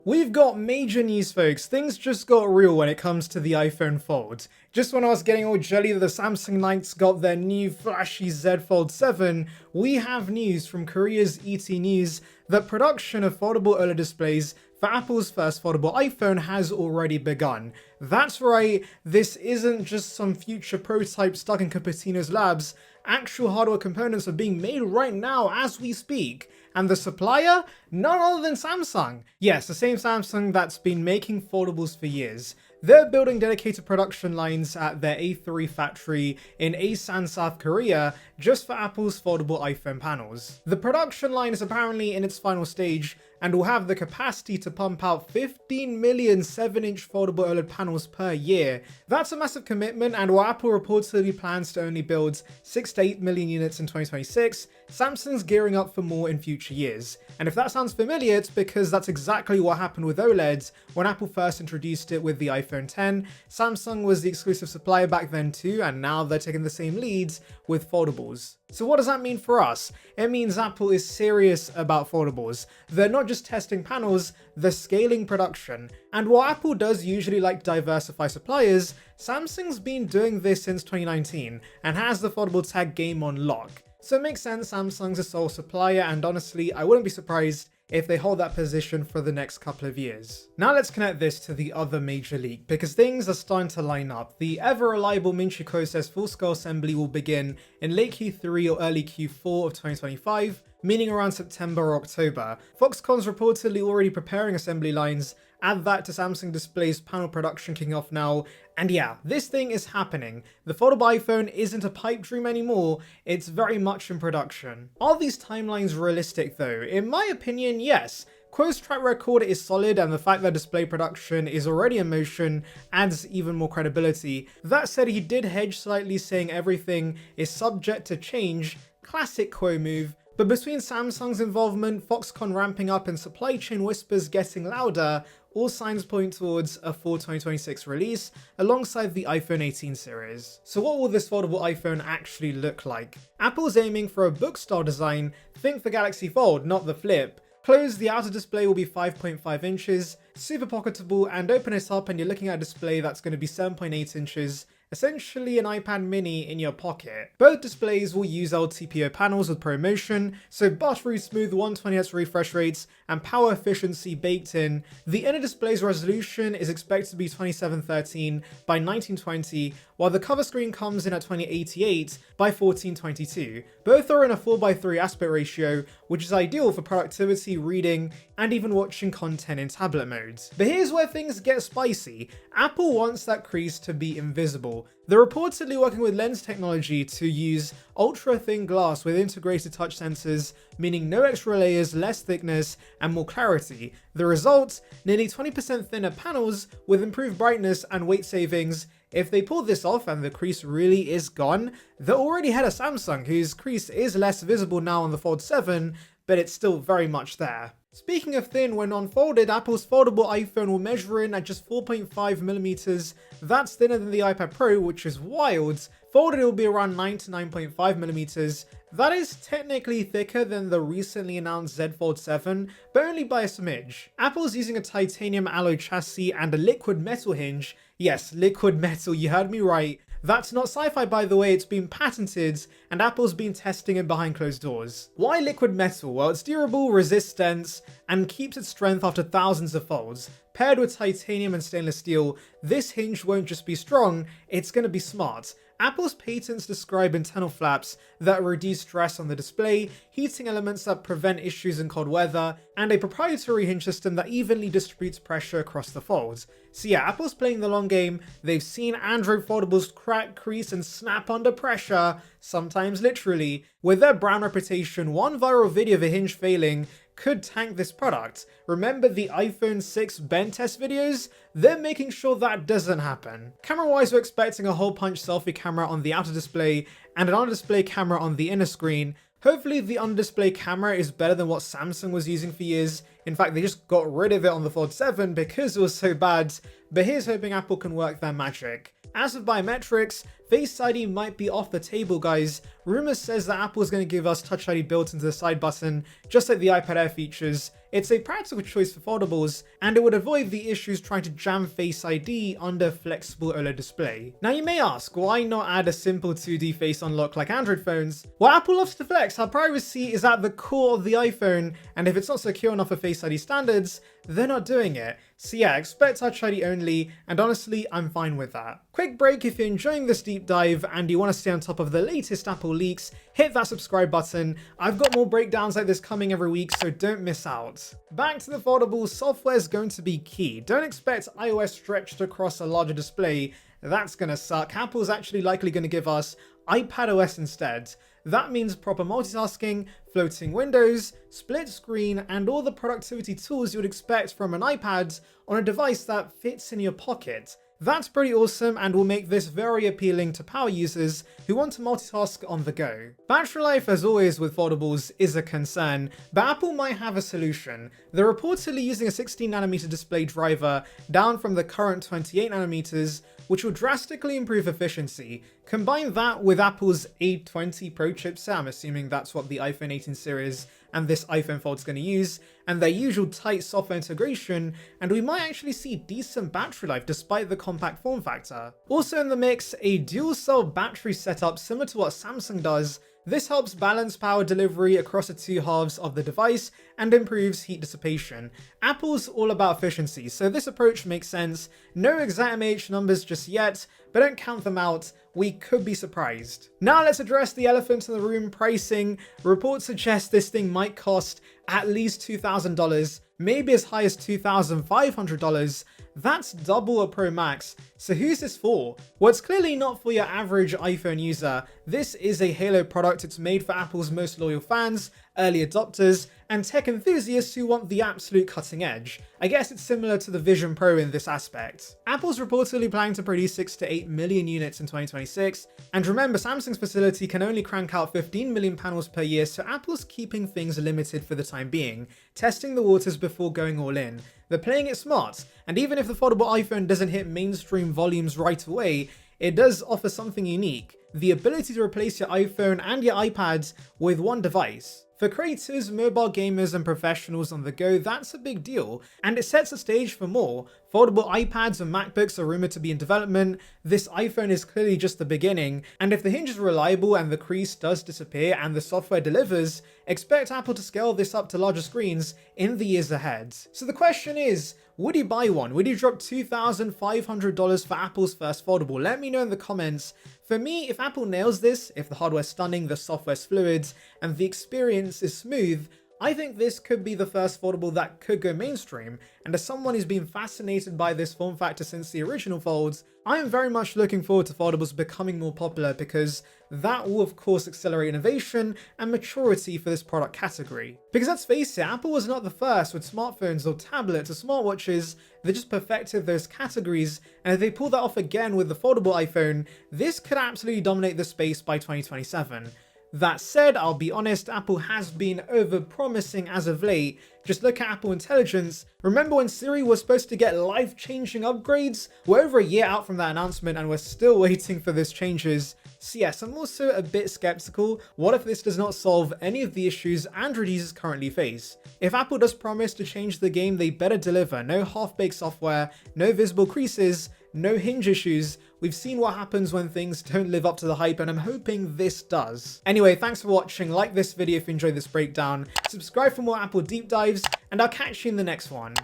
We've got major news, folks. Things just got real when it comes to the iPhone Fold. Just when I was getting all jelly that the Samsung Knights got their new flashy Z Fold 7, we have news from Korea's ET News that production of foldable OLED displays for Apple's first foldable iPhone has already begun. That's right, this isn't just some future prototype stuck in Cupertino's labs. Actual hardware components are being made right now as we speak. And the supplier? None other than Samsung. Yes, the same Samsung that's been making foldables for years. They're building dedicated production lines at their A3 factory in Asan, South Korea, just for Apple's foldable iPhone panels. The production line is apparently in its final stage and will have the capacity to pump out 15 million 7-inch foldable OLED panels per year. That's a massive commitment, and while Apple reportedly plans to only build 6 to 8 million units in 2026, Samsung's gearing up for more in future years. And if that sounds familiar, it's because that's exactly what happened with OLEDs when Apple first introduced it with the iPhone X. Samsung was the exclusive supplier back then too, and now they're taking the same leads with foldables. So what does that mean for us? It means Apple is serious about foldables. They're not just testing panels, they're scaling production. And while Apple does usually like to diversify suppliers, Samsung's been doing this since 2019 and has the foldable tag game on lock. So it makes sense Samsung's a sole supplier, and honestly, I wouldn't be surprised if they hold that position for the next couple of years. Now let's connect this to the other major leak, because things are starting to line up. The ever-reliable Minchiko says full-scale assembly will begin in late Q3 or early Q4 of 2025, meaning around September or October. Foxconn's reportedly already preparing assembly lines. Add that to Samsung Display's panel production kicking off now, and yeah, this thing is happening. The foldable iPhone isn't a pipe dream anymore, it's very much in production. Are these timelines realistic though? In my opinion, yes. Quo's track record is solid, and the fact that display production is already in motion adds even more credibility. That said, he did hedge slightly, saying everything is subject to change. Classic Quo move. But between Samsung's involvement, Foxconn ramping up, and supply chain whispers getting louder, all signs point towards a fall 2026 release alongside the iPhone 18 series. So what will this foldable iPhone actually look like? Apple's aiming for a book-style design. Think the Galaxy Fold, not the Flip. Closed, the outer display will be 5.5 inches, super pocketable, and open it up and you're looking at a display that's going to be 7.8 inches, essentially an iPad mini in your pocket. Both displays will use LTPO panels with ProMotion, so buttery smooth 120Hz refresh rates and power efficiency baked in. The inner display's resolution is expected to be 2713 by 1920, while the cover screen comes in at 2088 by 1422. Both are in a 4:3 aspect ratio, which is ideal for productivity, reading, and even watching content in tablet modes. But here's where things get spicy. Apple wants that crease to be invisible. They're reportedly working with lens technology to use ultra-thin glass with integrated touch sensors, meaning no extra layers, less thickness, and more clarity. The result? Nearly 20% thinner panels with improved brightness and weight savings. If they pull this off and the crease really is gone, they're already ahead of Samsung, whose crease is less visible now on the Fold 7, but it's still very much there. Speaking of thin, when unfolded, Apple's foldable iPhone will measure in at just 4.5mm. That's thinner than the iPad Pro, which is wild. Folded, it will be around 9 to 9.5mm. That is technically thicker than the recently announced Z Fold 7, but only by a smidge. Apple's using a titanium alloy chassis and a liquid metal hinge. Yes, liquid metal, you heard me right. That's not sci-fi, by the way, it's been patented, and Apple's been testing it behind closed doors. Why liquid metal? Well, it's durable, resists dents, and keeps its strength after thousands of folds. Paired with titanium and stainless steel, this hinge won't just be strong, it's going to be smart. Apple's patents describe internal flaps that reduce stress on the display, heating elements that prevent issues in cold weather, and a proprietary hinge system that evenly distributes pressure across the folds. So yeah, Apple's playing the long game. They've seen Android foldables crack, crease, and snap under pressure, sometimes literally. With their brand reputation, one viral video of a hinge failing could tank this product. Remember the iPhone 6 bend test videos? They're making sure that doesn't happen. Camera-wise, we're expecting a hole punch selfie camera on the outer display and an under-display camera on the inner screen. Hopefully the under-display camera is better than what Samsung was using for years. In fact, they just got rid of it on the Fold 7 because it was so bad. But here's hoping Apple can work their magic. As for biometrics, Face ID might be off the table, guys. Rumours says that Apple is going to give us Touch ID built into the side button, just like the iPad Air features. It's a practical choice for foldables, and it would avoid the issues trying to jam Face ID under flexible OLED display. Now you may ask, why not add a simple 2D face unlock like Android phones? Well, Apple loves to flex how privacy is at the core of the iPhone, and if it's not secure enough for Face ID standards, they're not doing it. So yeah, expect Touch ID only, and honestly, I'm fine with that. Quick break if you're enjoying this deep dive and you want to stay on top of the latest Apple leaks, hit that subscribe button. I've got more breakdowns like this coming every week, so don't miss out. Back to the foldable, software is going to be key. Don't expect iOS stretched across a larger display. That's gonna suck. Apple's actually likely gonna give us iPadOS instead. That means proper multitasking, floating windows, split screen, and all the productivity tools you would expect from an iPad on a device that fits in your pocket. That's pretty awesome and will make this very appealing to power users who want to multitask on the go. Battery life, as always with foldables, is a concern, but Apple might have a solution. They're reportedly using a 16nm display driver down from the current 28nm, which will drastically improve efficiency. Combine that with Apple's A20 Pro chipset, I'm assuming that's what the iPhone 18 series and this iPhone Fold is going to use, and their usual tight software integration, and we might actually see decent battery life despite the compact form factor. Also in the mix, a dual cell battery setup similar to what Samsung does. This helps balance power delivery across the two halves of the device and improves heat dissipation. Apple's all about efficiency, so this approach makes sense. No exact mAh numbers just yet, but don't count them out. We could be surprised. Now let's address the elephant in the room, pricing. Reports suggest this thing might cost at least $2,000, maybe as high as $2,500. That's double a Pro Max. So who's this for? Well, it's clearly not for your average iPhone user. This is a Halo product. It's made for Apple's most loyal fans, early adopters, and tech enthusiasts who want the absolute cutting edge. I guess it's similar to the Vision Pro in this aspect. Apple's reportedly planning to produce 6 to 8 million units in 2026, and remember, Samsung's facility can only crank out 15 million panels per year, so Apple's keeping things limited for the time being, testing the waters before going all in. They're playing it smart, and even if the foldable iPhone doesn't hit mainstream volumes right away, it does offer something unique: the ability to replace your iPhone and your iPad with one device. For creators, mobile gamers, and professionals on the go, that's a big deal, and it sets the stage for more. Foldable iPads and MacBooks are rumored to be in development. This iPhone is clearly just the beginning, and if the hinge is reliable and the crease does disappear and the software delivers, expect Apple to scale this up to larger screens in the years ahead. So the question is, would you buy one? Would you drop $2,500 for Apple's first foldable? Let me know in the comments. For me, if Apple nails this, if the hardware's stunning, the software's fluid, and the experience is smooth, I think this could be the first foldable that could go mainstream, and as someone who's been fascinated by this form factor since the original folds, I am very much looking forward to foldables becoming more popular, because that will of course accelerate innovation and maturity for this product category. Because let's face it, Apple was not the first with smartphones or tablets or smartwatches. They just perfected those categories, and if they pull that off again with the foldable iPhone, this could absolutely dominate the space by 2027. That said, I'll be honest, Apple has been over-promising as of late. Just look at Apple Intelligence. Remember when Siri was supposed to get life-changing upgrades? We're over a year out from that announcement and we're still waiting for those changes. So yes, I'm also a bit skeptical. What if this does not solve any of the issues Android users currently face? If Apple does promise to change the game, they better deliver. No half-baked software, no visible creases, no hinge issues. We've seen what happens when things don't live up to the hype, and I'm hoping this does. Anyway, thanks for watching. Like this video if you enjoyed this breakdown. Subscribe for more Apple deep dives, and I'll catch you in the next one.